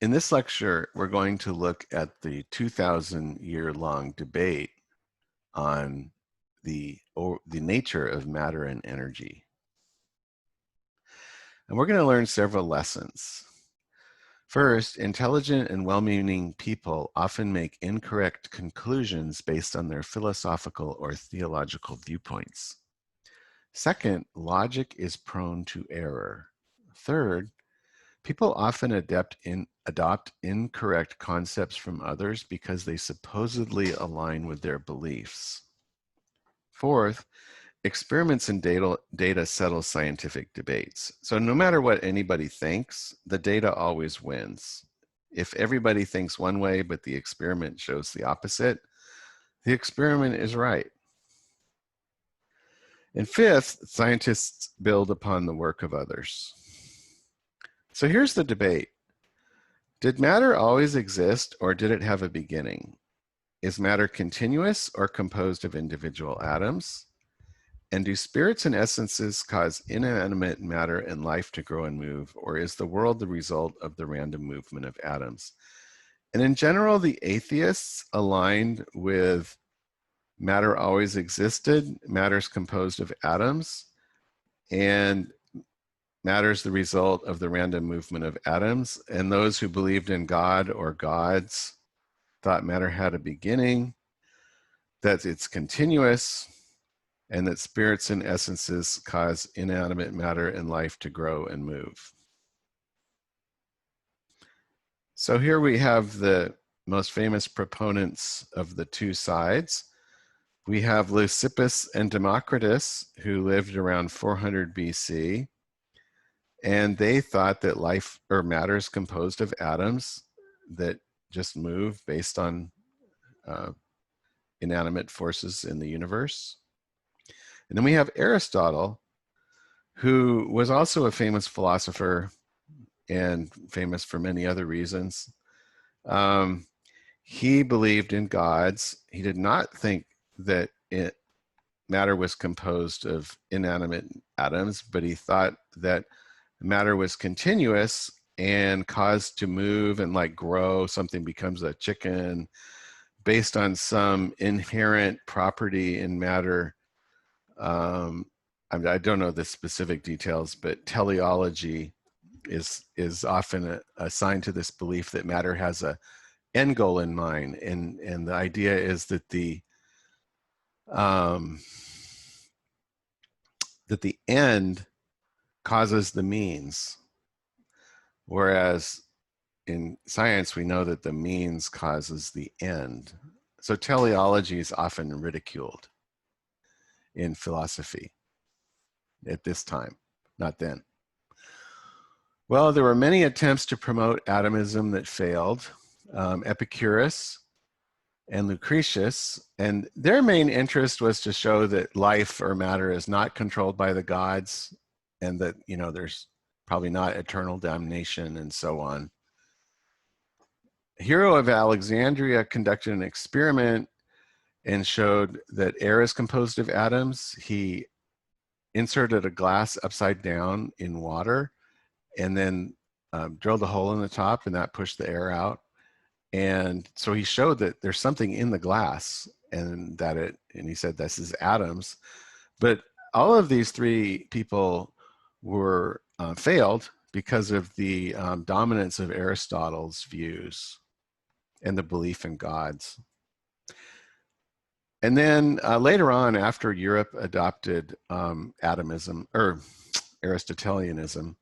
In this lecture, we're going to look at the 2,000-year-long debate on the nature of matter and energy. And we're going to learn several lessons. First, intelligent and well-meaning people often make incorrect conclusions based on their philosophical or theological viewpoints. Second, logic is prone to error. Third, people often adopt incorrect concepts from others because they supposedly align with their beliefs. Fourth, experiments and data settle scientific debates. So no matter what anybody thinks, the data always wins. If everybody thinks one way, but the experiment shows the opposite, the experiment is right. And fifth, scientists build upon the work of others. So here's the debate. Did matter always exist, or did it have a beginning? Is matter continuous or composed of individual atoms? And do spirits and essences cause inanimate matter and life to grow and move, or is the world the result of the random movement of atoms? And in general, the atheists aligned with matter always existed, matter's composed of atoms, and matter's the result of the random movement of atoms. And those who believed in God or gods thought matter had a beginning, that it's continuous, and that spirits and essences cause inanimate matter and life to grow and move. So here we have the most famous proponents of the two sides. We have Leucippus and Democritus, who lived around 400 BC, and they thought that life or matter is composed of atoms that just move based on inanimate forces in the universe. And then we have Aristotle, who was also a famous philosopher and famous for many other reasons. He believed in gods. He did not think that matter was composed of inanimate atoms, but he thought that matter was continuous and caused to move and like grow. Something becomes a chicken based on some inherent property in matter. I don't know the specific details, but teleology is often assigned to this belief that matter has a end goal in mind, and the idea is that the end causes the means, whereas in science we know that the means causes the end. So teleology is often ridiculed in philosophy at this time, not then. Well, there were many attempts to promote atomism that failed. Epicurus and Lucretius, and their main interest was to show that life or matter is not controlled by the gods, and that, you know, there's probably not eternal damnation and so on. Hero of Alexandria conducted an experiment and showed that air is composed of atoms. He inserted a glass upside down in water and then drilled a hole in the top, and that pushed the air out. And so he showed that there's something in the glass, and he said this is atoms. But all of these three people were failed because of the dominance of Aristotle's views and the belief in gods. And then later on, after Europe adopted atomism or Aristotelianism,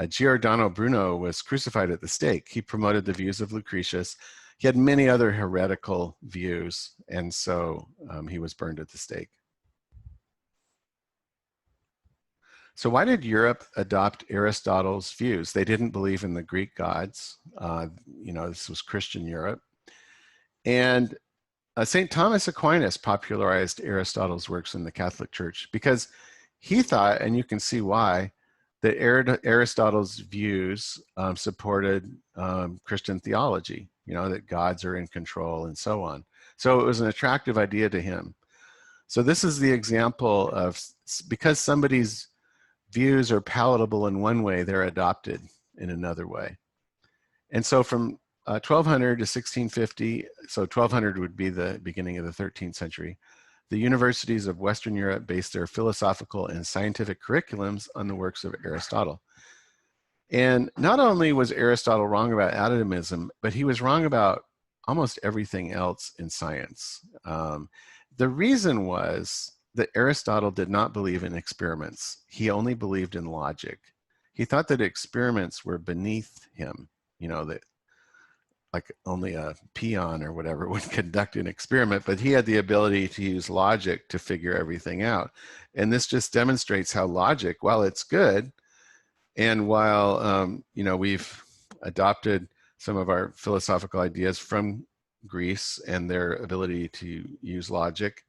Giordano Bruno was crucified at the stake. He promoted the views of Lucretius. He had many other heretical views, and so he was burned at the stake. So why did Europe adopt Aristotle's views? They didn't believe in the Greek gods. You know, this was Christian Europe. And St. Thomas Aquinas popularized Aristotle's works in the Catholic Church because he thought, and you can see why, that Aristotle's views supported Christian theology, you know, that gods are in control and so on. So it was an attractive idea to him. So this is the example of, because somebody's views are palatable in one way, they're adopted in another way. And so from 1200 to 1650, so 1200 would be the beginning of the 13th century, the universities of Western Europe based their philosophical and scientific curriculums on the works of Aristotle. And not only was Aristotle wrong about atomism, but he was wrong about almost everything else in science. The reason was that Aristotle did not believe in experiments. He only believed in logic. He thought that experiments were beneath him, you know, that like only a peon or whatever would conduct an experiment, but he had the ability to use logic to figure everything out. And this just demonstrates how logic, while it's good, and while you know, we've adopted some of our philosophical ideas from Greece and their ability to use logic,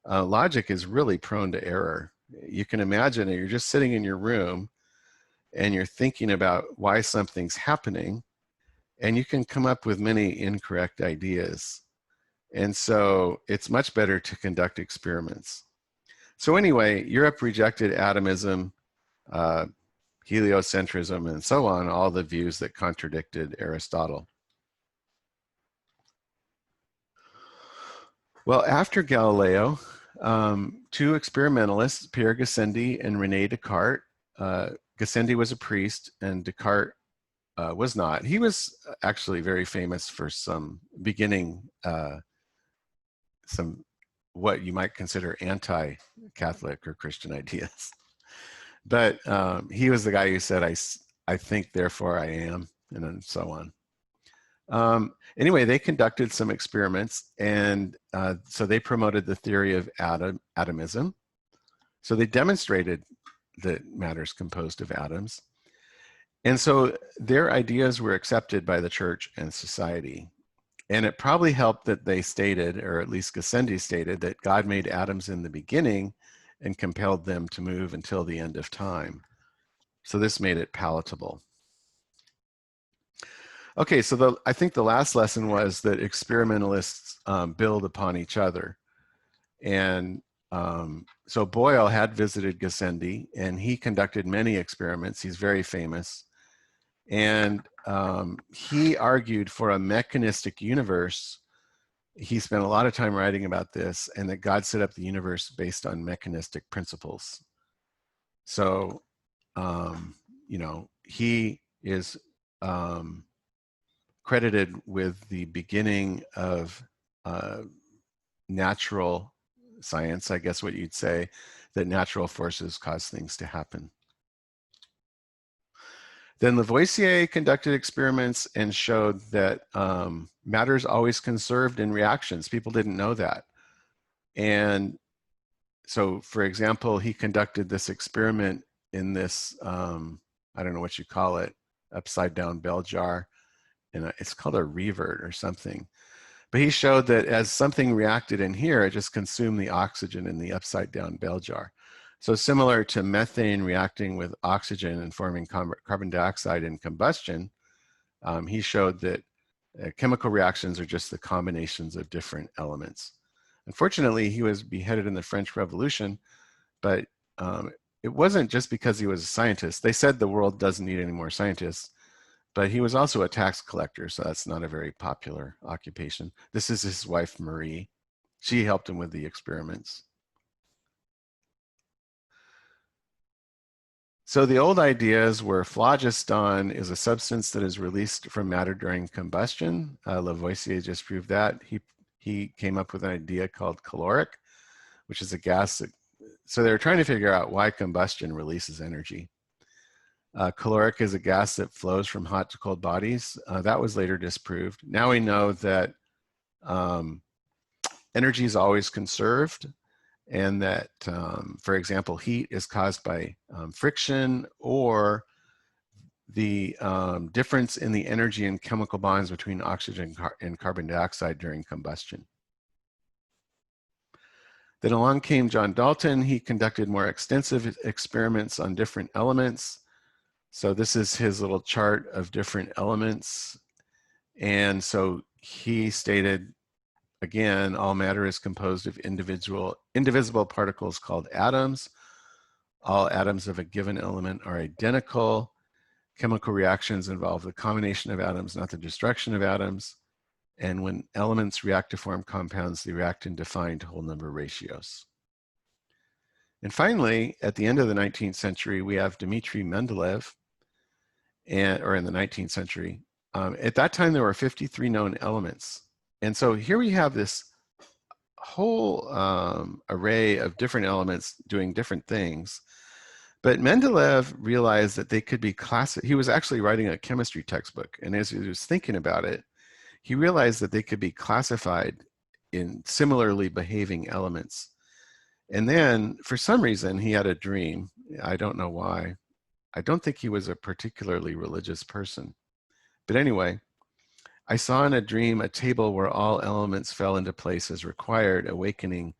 logic is really prone to error. You can imagine that you're just sitting in your room and you're thinking about why something's happening, and you can come up with many incorrect ideas. And so it's much better to conduct experiments. So anyway, Europe rejected atomism, heliocentrism, and so on, all the views that contradicted Aristotle. Well, after Galileo, two experimentalists, Pierre Gassendi and René Descartes, Gassendi was a priest and Descartes was not. He was actually very famous for some beginning, some what you might consider anti-Catholic or Christian ideas. But he was the guy who said, I think, therefore I am, and then so on. Anyway, they conducted some experiments, and so they promoted the theory of atomism. So they demonstrated that matter is composed of atoms. And so their ideas were accepted by the church and society. And it probably helped that they stated, or at least Gassendi stated, that God made atoms in the beginning and compelled them to move until the end of time. So this made it palatable. Okay, so I think the last lesson was that experimentalists build upon each other. And so Boyle had visited Gassendi, and he conducted many experiments. He's very famous. And he argued for a mechanistic universe. He spent a lot of time writing about this, and that God set up the universe based on mechanistic principles. So, you know, he is credited with the beginning of natural science, I guess what you'd say, that natural forces cause things to happen. Then Lavoisier conducted experiments and showed that matter is always conserved in reactions. People didn't know that. And so, for example, he conducted this experiment in this, I don't know what you call it, upside down bell jar. And it's called a revert or something. But he showed that as something reacted in here, it just consumed the oxygen in the upside down bell jar. So similar to methane reacting with oxygen and forming carbon dioxide in combustion, he showed that chemical reactions are just the combinations of different elements. Unfortunately, he was beheaded in the French Revolution, but it wasn't just because he was a scientist. They said the world doesn't need any more scientists, but he was also a tax collector, so that's not a very popular occupation. This is his wife, Marie. She helped him with the experiments. So the old ideas were phlogiston is a substance that is released from matter during combustion. Lavoisier just proved that. He came up with an idea called caloric, which is a gas that, so they were trying to figure out why combustion releases energy. Caloric is a gas that flows from hot to cold bodies. That was later disproved. Now we know that energy is always conserved, and that, for example, heat is caused by friction or the difference in the energy and chemical bonds between oxygen and carbon dioxide during combustion. Then along came John Dalton. He conducted more extensive experiments on different elements. So this is his little chart of different elements. And so he stated, again, all matter is composed of indivisible particles called atoms. All atoms of a given element are identical. Chemical reactions involve the combination of atoms, not the destruction of atoms. And when elements react to form compounds, they react in defined whole number ratios. And finally, at the end of the 19th century, we have Dmitry Mendeleev, or in the 19th century. At that time, there were 53 known elements. And so here we have this whole array of different elements doing different things. But Mendeleev realized that they could be classified. He was actually writing a chemistry textbook. And as he was thinking about it, he realized that they could be classified in similarly behaving elements. And then for some reason, he had a dream. I don't know why. I don't think he was a particularly religious person. But anyway, I saw in a dream a table where all elements fell into place as required, awakening.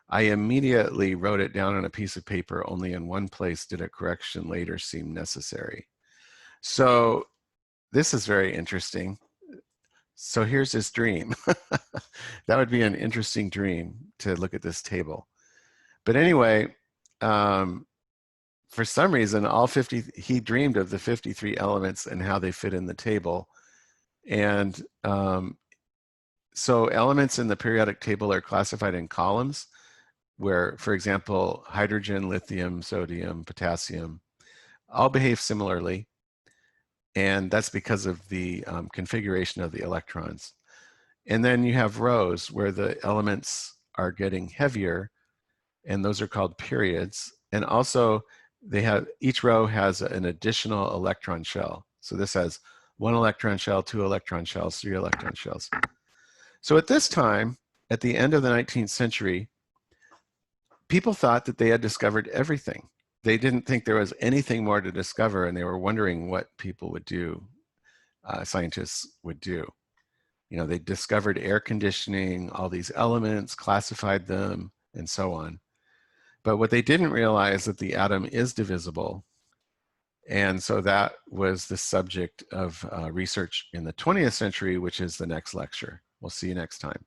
I immediately wrote it down on a piece of paper. Only in one place did a correction later seem necessary. So this is very interesting. So here's this dream. That would be an interesting dream to look at this table. But anyway, for some reason, he dreamed of the 53 elements and how they fit in the table. And so elements in the periodic table are classified in columns where, for example, hydrogen, lithium, sodium, potassium, all behave similarly. And that's because of the configuration of the electrons. And then you have rows where the elements are getting heavier, and those are called periods. And also, each row has an additional electron shell. So this has 1 electron shell, 2 electron shells, 3 electron shells. So at this time, at the end of the 19th century, people thought that they had discovered everything. They didn't think there was anything more to discover, and they were wondering what people would do, scientists would do. You know, they discovered air conditioning, all these elements, classified them, and so on. But what they didn't realize that the atom is divisible. And so that was the subject of research in the 20th century, which is the next lecture. We'll see you next time.